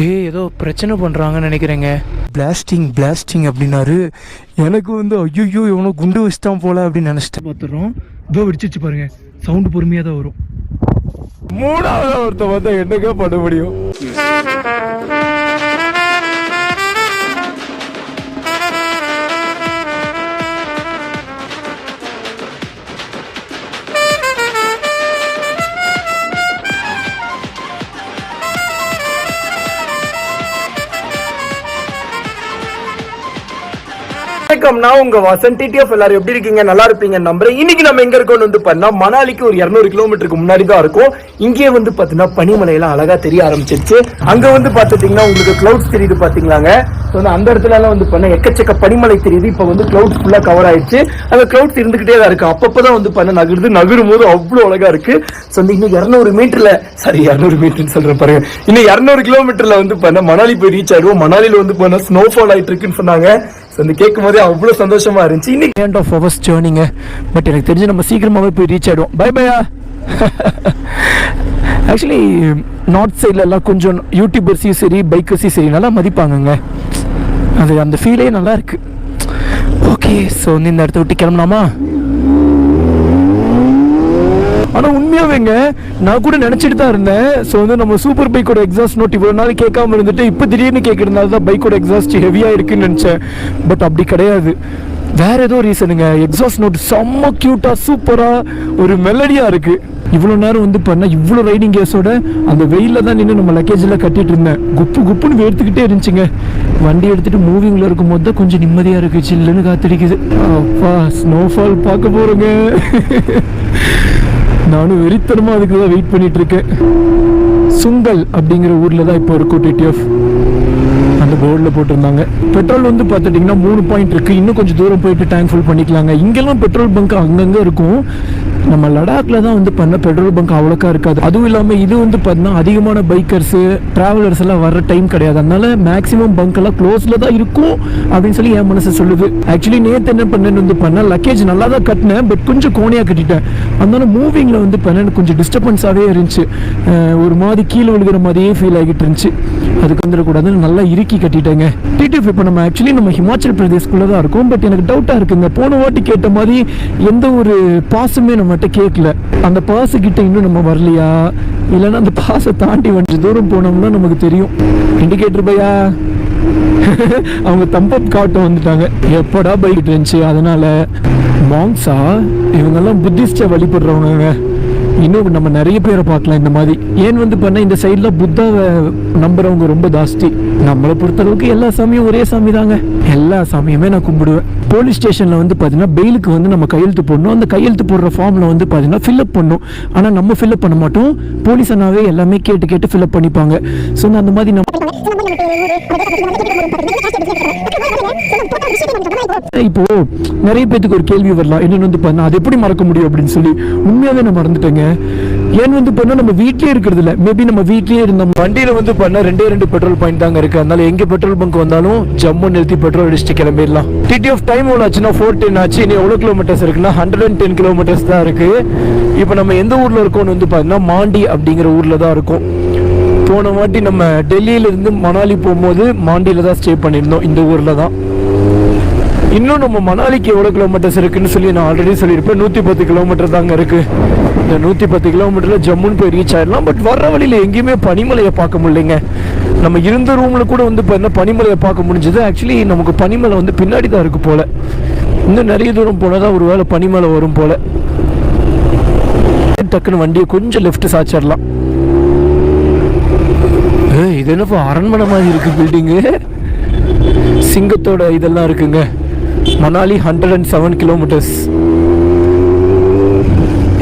ஏதோ பிரச்சனை பண்ணுறாங்கன்னு நினைக்கிறேங்க. பிளாஸ்டிங் அப்படின்னாரு. எனக்கு வந்து ஐயோ இவனோ குண்டு வச்சுட்டான் போல அப்படின்னு நினச்சிட்டு பார்த்துடுறோம். இதோ வெடிச்சிச்சு பாருங்க. சவுண்டு பொறுமையாக தான் வரும். மூணாவது ஒருத்த பார்த்தா என்னங்க பண்ண முடியும்? வணக்கம், நான் உங்க வாசன். டிடிஎஃப் எல்லாரும் எப்படி இருக்கீங்க? நல்லா இருப்பீங்க நம்புறேன். இன்னைக்கு நம்ம எங்க இருக்கோம்னு வந்து பார்த்தா மணாலிக்கு ஒரு 200 கிலோமீட்டருக்கு முன்னாடி தான் இருக்கும். இங்கே வந்து பாத்தீங்கன்னா பனிமலையெல்லாம் அழகா தெரிய ஆரம்பிச்சிருச்சு. அங்க வந்து பாத்துட்டீங்கன்னா உங்களுக்கு கிளவுட்ஸ் தெரியுது பாத்தீங்களாங்க. அந்த இடத்துல எல்லாம் வந்து பண்ண எக்கச்சக்க பனிமலை தெரியுது. இப்ப வந்து கிளவுட்ஸ் ஃபுல்லா கவர் ஆயிடுச்சு. அந்த கிளவுட்ஸ் இருந்துகிட்டே தான் இருக்கு. அப்பப்பதான் வந்து பண்ண நகரும் போது அவ்வளவு அழகா இருக்கு. இன்னும் 200 மீட்டர்ல 200 மீட்டர் சொல்றேன் பாருங்க. இன்னும் 200 கிலோமீட்டர்ல வந்து பண்ண மணாலி போய் ரீச் ஆயிடுவோம். மணாலில வந்து பண்ண ஸ்னோஃபால் ஆயிட்டு இருக்குன்னு சொன்னாங்க. கேட்கும் போதே அவ்வளவு சந்தோஷமா இருந்துச்சு. இன்னைக்கு எண்ட் ஆஃப் ஹவர்ஸ் ஜர்னிங்க. பட் எனக்கு தெரிஞ்சு நம்ம சீக்கிரமாவே போய் ரீச் ஆயிடுவோம். By Bhaiya. ஆக்சுவலி நார்த் சைட்ல எல்லாம் கொஞ்சம் யூடியூபர்ஸையும் சரி பைக்கர்ஸையும் சரி நல்லா மதிப்பாங்கங்க. அது அந்த ஃபீலே நல்லா இருக்கு. ஓகே, ஸோ இந்த இடத்த விட்டு கிளம்பலாமா? ஆனால் உண்மையாவேங்க நான் கூட நினச்சிட்டு தான் இருந்தேன். ஸோ நம்ம சூப்பர் பைக்கோட எக்ஸாஸ்ட் நோட் இவ்வளோ நாள் கேட்காம இருந்துட்டு இப்போ திடீர்னு கேட்கறதுனால தான் பைக்கோட எக்ஸாஸ்ட் ஹெவியாக இருக்குன்னு நினச்சேன். பட் அப்படி கிடையாது, வேற ஏதோ ரீசனுங்க. எக்ஸாஸ்ட் நோட் செம்ம க்யூட்டாக சூப்பராக ஒரு மெலடியாக இருக்கு. இவ்வளோ நேரம் வந்து பண்ண இவ்வளோ ரைடிங் கேஸோட அந்த வெயிலில் தான் நின்று நம்ம லக்கேஜில் கட்டிட்டு இருந்தேன். குப்புன்னு வேர்த்துக்கிட்டே இருந்துச்சுங்க. வண்டி எடுத்துட்டு மூவிங்கில் இருக்கும் போது தான் கொஞ்சம் நிம்மதியாக இருக்கு. சில்லுன்னு காத்தடிக்குது. அப்பா, ஸ்னோஃபால் பார்க்க போகிறோங்க. நானும் வெறித்தனமா அதுக்கு தான் வெயிட் பண்ணிட்டு இருக்கேன். சுங்கல் அப்படிங்கிற ஊர்ல தான் இப்போ இருக்கும் டிடிஎஃப். அந்த போர்டில் போட்டிருந்தாங்க. பெட்ரோல் வந்து பார்த்துட்டிங்கன்னா 3 பாயிண்ட் இருக்கு. இன்னும் கொஞ்சம் தூரம் போயிட்டு டேங்க் ஃபுல் பண்ணிக்கலாங்க. இங்கெல்லாம் பெட்ரோல் பங்க் அங்கங்கே இருக்கும். நம்ம லடாக்ல தான் வந்து பண்ண பெட்ரோல் பங்க் அவ்வளோக்கா இருக்காது. அதுவும் இல்லாமல் இது வந்து பார்த்தீங்கன்னா அதிகமான பைக்கர்ஸு டிராவலர்ஸ் எல்லாம் வர்ற டைம் கிடையாது. அதனால மேக்ஸிமம் பங்க் எல்லாம் க்ளோஸ்ல தான் இருக்கும் அப்படின்னு சொல்லி என் மனசு சொல்லுது. ஆக்சுவலி நேற்று என்ன பண்ணேன்னு வந்து பண்ண லக்கேஜ் நல்லா தான் கட்டினேன். பட் கொஞ்சம் கோணையாக கட்டிட்டேன். அதனால மூவிங்ல வந்து பண்ண கொஞ்சம் டிஸ்டர்பன்ஸாகவே இருந்துச்சு. ஒரு மாதிரி கீழே விழுகிற மாதிரியே ஃபீல் ஆகிட்டு இருந்துச்சு. அதுக்கு வந்துடக்கூடாதுன்னு நல்லா இறுக்கி கட்டிட்டேங்க. டிடிஎஃப் இப்போ நம்ம ஆக்சுவலி நம்ம ஹிமாச்சல் பிரதேஷ்குள்ளே தான் இருக்கும். பட் எனக்கு டவுட்டாக இருக்குங்க. போன வாட்டி கேட்ட மாதிரி எந்த ஒரு பாஸுமே நம்மகிட்ட கேட்கல. அந்த பாஸு கிட்ட இன்னும் நம்ம வரலையா, இல்லைன்னா அந்த பாஸை தாண்டி கொஞ்சம் தூரம் போனோம்னா நமக்கு தெரியும். இண்டிகேட்டர் பையா. அவங்க தம்பப் காட்ட வந்துட்டாங்க. எப்படா பைக் இருந்துச்சு. அதனால மாங்ஸா இவங்கெல்லாம் புத்திஸ்டை வழிபடுறவங்க. இன்னும் நம்ம நிறைய பேரை பார்க்கலாம் இந்த மாதிரி. ஏன் வந்து பண்ண இந்த சைட்ல புத்தாவை நம்புறவங்க ரொம்ப ஜாஸ்தி. நம்மளை பொறுத்தளவுக்கு எல்லா சாமியும் ஒரே சாமி தாங்க. எல்லா சாமியுமே நான் கும்பிடுவேன். போலீஸ் ஸ்டேஷன்ல வந்து பாத்தீங்கன்னா பெயிலுக்கு வந்து நம்ம கையெழுத்து போடணும். அந்த கையெழுத்து போடுற ஃபார்ம்ல வந்து பாத்தீங்கன்னா ஃபில்அப் பண்ணணும். ஆனா நம்ம ஃபில்அப் பண்ண மாட்டோம். போலீஸ் அண்ணாவே எல்லாமே கேட்டு ஃபில்அப் பண்ணிப்பாங்க. ஸோ அந்த மாதிரி நம்ம இப்போ நிறைய பேருக்கு ஒரு கேள்வி வரலாம், என்னன்னு வந்து பண்ணா அது எப்படி மறக்க முடியும் அப்படின்னு சொல்லி. உண்மையாவே நான் மறந்துட்டேங்க. ஏன் வந்து பண்ணா நம்ம வீட்லயே இருக்கிறது இல்ல. மேபி நம்ம வீட்லயே இருந்த வண்டியில வந்து பண்ணா 2 பெட்ரோல் பாயிண்ட் தாங்க இருக்கு. அதனால எங்க பெட்ரோல் பங்க் வந்தாலும் ஜம்மு நிறுத்தி பெட்ரோல் அடிச்சுட்டு கிளம்பிடலாம். டிடிஎஃப் டைம் எவ்வளோ ஆச்சுன்னா 4:10 ஆச்சு. இனி எவ்வளவு கிலோமீட்டர்ஸ் இருக்குன்னா 110 கிலோமீட்டர்ஸ் தான் இருக்கு. இப்போ நம்ம எந்த ஊர்ல இருக்கோம்னு வந்து பாத்தீங்கன்னா மாண்டி அப்படிங்கிற ஊர்ல தான் இருக்கும். போன வாட்டி நம்ம டெல்லியில இருந்து மணாலி போகும்போது மாண்டியில தான் ஸ்டே பண்ணியிருந்தோம். இந்த ஊர்ல தான். இன்னும் நம்ம மணாலிக்கு எவ்வளோ கிலோமீட்டர்ஸ் இருக்குன்னு சொல்லி நான் ஆல்ரெடி சொல்லியிருப்பேன். 110 கிலோமீட்டர் தாங்க இருக்கு. இந்த 110 கிலோமீட்டர்ல ஜம்முன்னு போய் ரீச் ஆயிடலாம். பட் வர்ற வழியில எங்கேயுமே பனிமலையை பார்க்க முடியலைங்க. நம்ம இருந்த ரூம்ல கூட வந்து பனிமலையை பார்க்க முடிஞ்சது. ஆக்சுவலி நமக்கு பனிமலை வந்து பின்னாடி தான் இருக்கு போல. இன்னும் நிறைய தூரம் போனதான் ஒரு வேளை பனிமலை வரும் போல. டக்குன்னு வண்டியை கொஞ்சம் லெஃப்ட் சாச்சிடலாம். இது என்னப்பா அரண்மனை மாதிரி இருக்கு பில்டிங்கு. சிங்கத்தோட இதெல்லாம் இருக்குங்க. மணாலி 107 கிலோமீட்டர்ஸ்.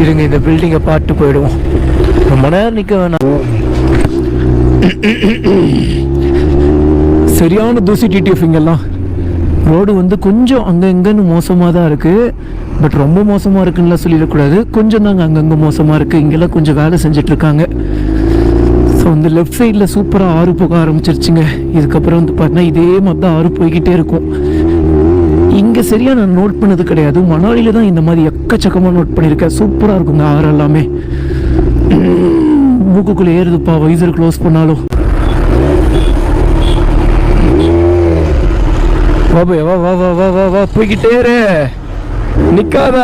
இருங்க, இந்த பில்டிங்கை பார்த்து போயிடுவோம். ரொம்ப நேரம் நிற்க வேணாம். சரியான தூசி டிடிஎஃப். இங்கெல்லாம் ரோடு வந்து கொஞ்சம் அங்கங்கன்னு மோசமாக தான் இருக்கு. பட் ரொம்ப மோசமாக இருக்குன்னு சொல்லிடக்கூடாது. கொஞ்சம் தாங்க அங்கங்கே மோசமாக இருக்கு. இங்கெல்லாம் கொஞ்சம் வேலை செஞ்சுட்டு இருக்காங்க. ஸோ வந்து லெஃப்ட் சைடில் சூப்பராக ஆறு போக ஆரம்பிச்சிருச்சுங்க. இதுக்கப்புறம் வந்து பார்த்தீங்கன்னா இதே மாதிரி தான் ஆறு போய்கிட்டே இருக்கும். இங்கே சரியாக நான் நோட் பண்ணது கிடையாது. மணாலியில் தான் இந்த மாதிரி எக்கச்சக்கமாக நோட் பண்ணியிருக்கேன். சூப்பராக இருக்குங்க ஆறு எல்லாமே. மூக்குக்குள்ளே ஏறுதுப்பா வைசர் க்ளோஸ் பண்ணாலும். பாபு வா வா வா வா வா வா போய்கிட்டே இரு, நிக்காத.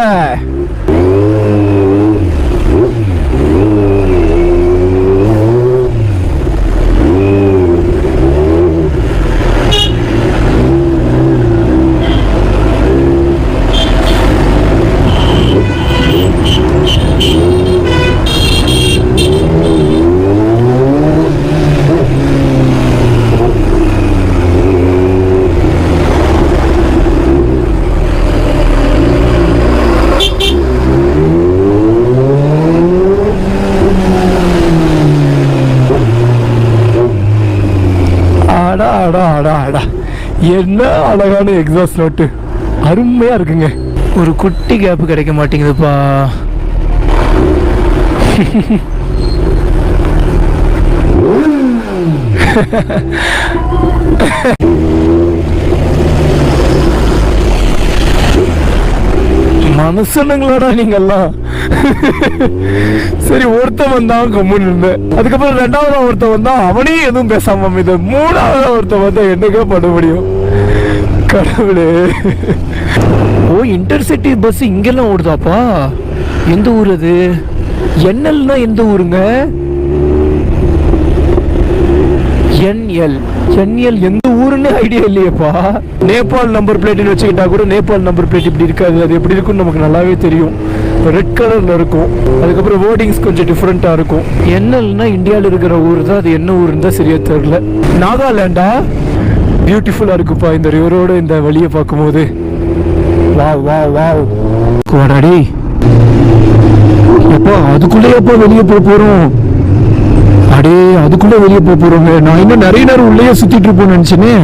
என்ன அழகான எக்ஸாஸ்ட் நோட்டு, அருமையா இருக்குங்க. ஒரு குட்டி கேப் கிடைக்க மாட்டேங்குதுப்பா. மனுஷனுங்களோட நீங்கெல்லாம். சரி, ஒருத்தன் வந்தான் கம்முன்னு இருந்தேன். அதுக்கப்புறம் ரெண்டாவது ஒருத்தன் வந்தா அவனே எதுவும் பேசாம இது. மூணாவது ஒருத்தன் வந்தா என்னங்க பண்ண முடியும்? கடவுளே. ஓ, இன்டர்சிட்டி பஸ் இங்கெல்லாம் ஓடுதாப்பா? எந்த ஊர் அது? என்எல்னா எந்த ஊருங்க? என்எல் எந்த ஊருன்னு ஐடியா இல்லையேப்பா. நேபாள் நம்பர் பிளேட்னு வச்சுக்கிட்டா கூட நேபாள் நம்பர் பிளேட் இப்படி இருக்காது. அது எப்படி இருக்குன்னு நமக்கு நல்லாவே தெரியும். ரெட் கலர்ல இருக்கும். அதுக்கப்புறம் வேர்டிங்ஸ் கொஞ்சம் டிஃப்ரெண்டா இருக்கும். என்எல்னா இந்தியாவில் இருக்கிற ஊர் தான். அது என்ன ஊருன்னு தான் சரியா தெரியல. நாகாலாண்டா? பியூட்டிஃபுல்லா இருக்குப்பா இந்த ரிவரோட இந்த வழியை பார்க்கும்போது. Wow wow wow. கோடாடி எப்பா, அதுக்குள்ளே எப்போ வெளியே போறோம்? அடே, அதுக்குள்ள வெளியே போறோங்க. நான் இன்னும் நிறைய நேரம் உள்ளே சுத்திட்டு இருப்போம்னு நினைச்சேனே.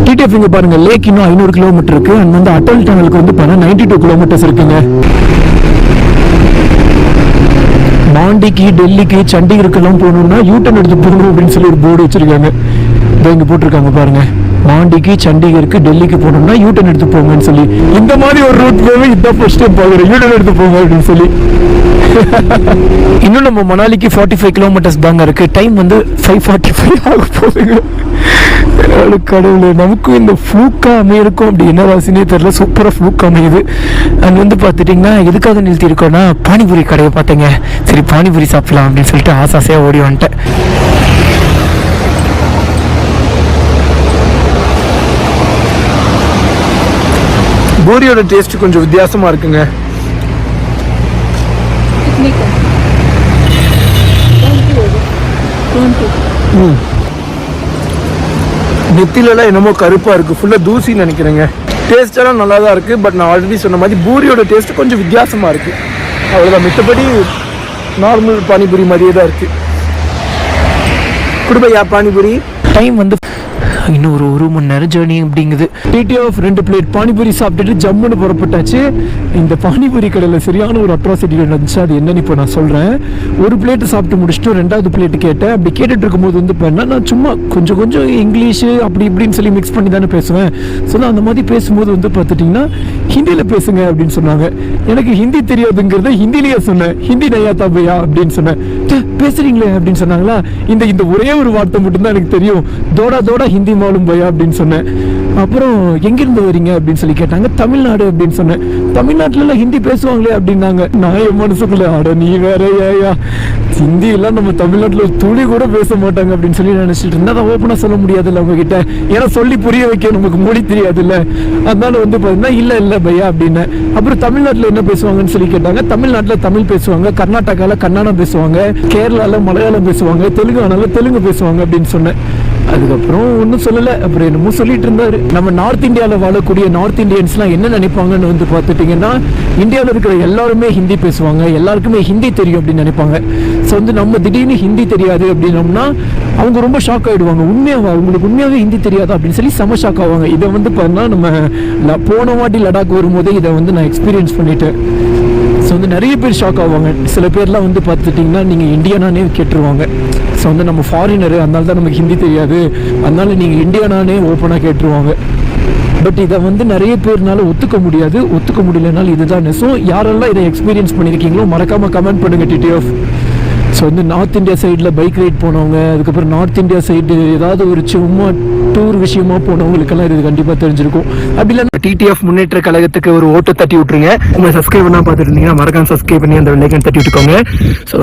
டிடிஎஃப் இங்க பாருங்க, லேக் இன்னும் 500 கிலோமீட்டர் இருக்கு. அண்ட் வந்து அட்டல் டனலுக்கு வந்து 92 கிலோமீட்டர்ஸ் இருக்குங்க. மாண்டிக்கு, டெல்லிக்கு, சண்டிகருக்கெல்லாம் போகணும்னா யூட்டன் எடுத்து போகணும் அப்படின்னு சொல்லி ஒரு போர்டு வச்சிருக்காங்க. இதை இங்க போட்டிருக்காங்க பாருங்க. மாண்டிக்கு, சண்டிகருக்கு, டெல்லிக்கு போகணும்னா யூட்டன் எடுத்து போங்கன்னு சொல்லி. இந்த மாதிரி ஒரு ரூட் போவே இதான் ஃபர்ஸ்ட் டைம் பாக்குறேன், யூட்டன் எடுத்து போங்க அப்படின்னு சொல்லி. இன்னும் நம்ம மணாலிக்கு 45 கிலோமீட்டர்ஸ் தாங்க இருக்கு. டைம் வந்து 5:45 ஆக போகுதுங்க. கடவுளே, நமக்கும் இந்த ஃப்ளூக்கா அமையிருக்கும் அப்படி என்ன ராசினே தெரியல. சூப்பரா ஃப்ளூக் அமையுது. அண்ட் வந்து பார்த்துட்டிங்கன்னா எதுக்காக நிறுத்தி இருக்கோன்னா பானிபூரி கடையை பார்த்தேங்க. சரி, பானிபூரி சாப்பிடலாம் அப்படின்னு சொல்லிட்டு ஆசாசையாக ஓடி வந்துட்டேன். பூரியோட டேஸ்ட் கொஞ்சம் வித்தியாசமா இருக்குங்க. நெத்திலெல்லாம் என்னமோ கருப்பா இருக்கு, ஃபுல்லா தூசின்னு நினைக்கிறேங்க. டேஸ்ட் எல்லாம் நல்லா தான் இருக்கு. பட் நான் ஆல்ரெடி சொன்ன மாதிரி பூரியோட டேஸ்ட் கொஞ்சம் வித்தியாசமா இருக்கு. அவ்வளோதான், மித்தபடி நார்மல் பானிபூரி மாதிரியே தான் இருக்கு. குடும்பையா பானிபூரி. டைம் வந்து இன்னும் ஒரு 1 மணி நேரம் ஜேர்னி அப்படிங்குது. டிடிஎஃப் 2 பிளேட் பானிபூரி சாப்பிட்டுட்டு ஜம்முன்னு புறப்பட்டாச்சு. இந்த பானிபூரி கடையில் சரியான ஒரு அட்ராசிட்டி நடந்துச்சு. அது என்னன்னு இப்போ நான் சொல்கிறேன். ஒரு பிளேட்டு சாப்பிட்டு முடிச்சுட்டு 2வது பிளேட்டு கேட்டேன். அப்படி கேட்டுட்டு இருக்கும்போது வந்து இப்போ நான் சும்மா கொஞ்சம் இங்கிலீஷு அப்படி இப்படின்னு சொல்லி மிக்ஸ் பண்ணி தானே பேசுவேன். ஸோ அந்த மாதிரி பேசும்போது வந்து பார்த்துட்டிங்கன்னா ஹிந்தியில் பேசுங்க அப்படின்னு சொன்னாங்க. எனக்கு ஹிந்தி தெரியாதுங்கிறத ஹிந்திலேயே சொன்னேன். ஹிந்தி நையா தாபையா அப்படின்னு சொன்னேன். பேசுறீங்களே அப்படின்னு சொன்னாங்களா. இந்த ஒரே ஒரு வார்த்தை மட்டும்தான் எனக்கு தெரியும். தோடா ஹிந்தி மாலும் பையா அப்படின்னு சொன்னேன். அப்புறம் எங்கிருந்து வரீங்க அப்படின்னு சொல்லி கேட்டாங்க. தமிழ்நாடு அப்படின்னு சொன்னேன். தமிழ்நாட்டுல ஹிந்தி பேசுவாங்களே அப்படின்னாங்க. நான் என் மனசுக்குள்ள ஆட நீ வேற ஏயா, ஹிந்தி எல்லாம் நம்ம தமிழ்நாட்டுல துளி கூட பேச மாட்டாங்க அப்படின்னு சொல்லி நினைச்சிட்டு இருந்தா அதை ஓப்பனா சொல்ல முடியாதுல்ல உங்ககிட்ட. ஏன்னா சொல்லி புரிய வைக்க நமக்கு மொழி தெரியாதுல்ல. அதனால வந்து பாத்தீங்கன்னா இல்ல பையா அப்படின்னு. அப்புறம் தமிழ்நாட்டுல என்ன பேசுவாங்கன்னு சொல்லி கேட்டாங்க. தமிழ்நாட்டுல தமிழ் பேசுவாங்க, கர்நாடகால கன்னடம் பேசுவாங்க, கேரளால மலையாளம் பேசுவாங்க, தெலுங்கானால தெலுங்கு பேசுவாங்க அப்படின்னு சொன்னேன். அதுக்கப்புறம் ஒன்றும் சொல்லலை. அப்புறம் என்னமோ சொல்லிட்டு இருந்தாரு. நம்ம நார்த் இந்தியாவில் வாழக்கூடிய நார்த் இந்தியன்ஸ்லாம் என்ன நினைப்பாங்கன்னு வந்து பார்த்துட்டிங்கன்னா, இந்தியாவில் இருக்கிற எல்லாருமே ஹிந்தி பேசுவாங்க, எல்லாருக்குமே ஹிந்தி தெரியும் அப்படின்னு நினைப்பாங்க. ஸோ வந்து நம்ம திடீர்னு ஹிந்தி தெரியாது அப்படின்னோம்னா அவங்க ரொம்ப ஷாக் ஆகிடுவாங்க. உண்மையாக உங்களுக்கு உண்மையாகவே ஹிந்தி தெரியாதா அப்படின்னு சொல்லி செம ஷாக் ஆவாங்க. இதை வந்து பார்த்தீங்கன்னா நம்ம போன வாட்டி லடாக் வரும்போதே இதை வந்து நான் எக்ஸ்பீரியன்ஸ் பண்ணிட்டேன். ஸோ வந்து நிறைய பேர் ஷாக் ஆவாங்க. சில பேர்லாம் வந்து பார்த்துட்டிங்கன்னா நீங்கள் இந்தியனானே கேட்டுருவாங்க. ஸோ வந்து நம்ம ஃபாரினரு, அதனால தான் நமக்கு ஹிந்தி தெரியாது, அதனால நீங்கள் இந்தியனானே ஓப்பனாக கேட்டுருவாங்க. பட் இதை வந்து நிறைய பேர்னால ஒத்துக்க முடியாது. ஒத்துக்க முடியலனாலும் இதுதான் நெசம். யாரெல்லாம் இதை எக்ஸ்பீரியன்ஸ் பண்ணியிருக்கீங்களோ மறக்காமல் கமெண்ட் பண்ணுங்கள் டிடிஎஃப். ஸோ வந்து நார்த் இந்தியா சைடில் பைக் ரைட் போனவங்க, அதுக்கப்புறம் நார்த் இந்தியா சைடு ஏதாவது ஒரு சும்மா டூர் விஷயமா போனவங்களுக்கெல்லாம் இது கண்டிப்பாக தெரிஞ்சிருக்கும். அப்படி இல்லைன்னா டிடிஎஃப் முன்னேற்ற கழகத்துக்கு ஒரு ஓட்டை தட்டி விட்டுருங்க. உங்களை சப்ஸ்கிரைப் பண்ணா பார்த்துட்டு இருந்தீங்கன்னா மறக்காம சப்ஸ்கிரைப் பண்ணி அந்த வெள்ளைக்கன் தட்டி விட்டுக்கோங்க. ஸோ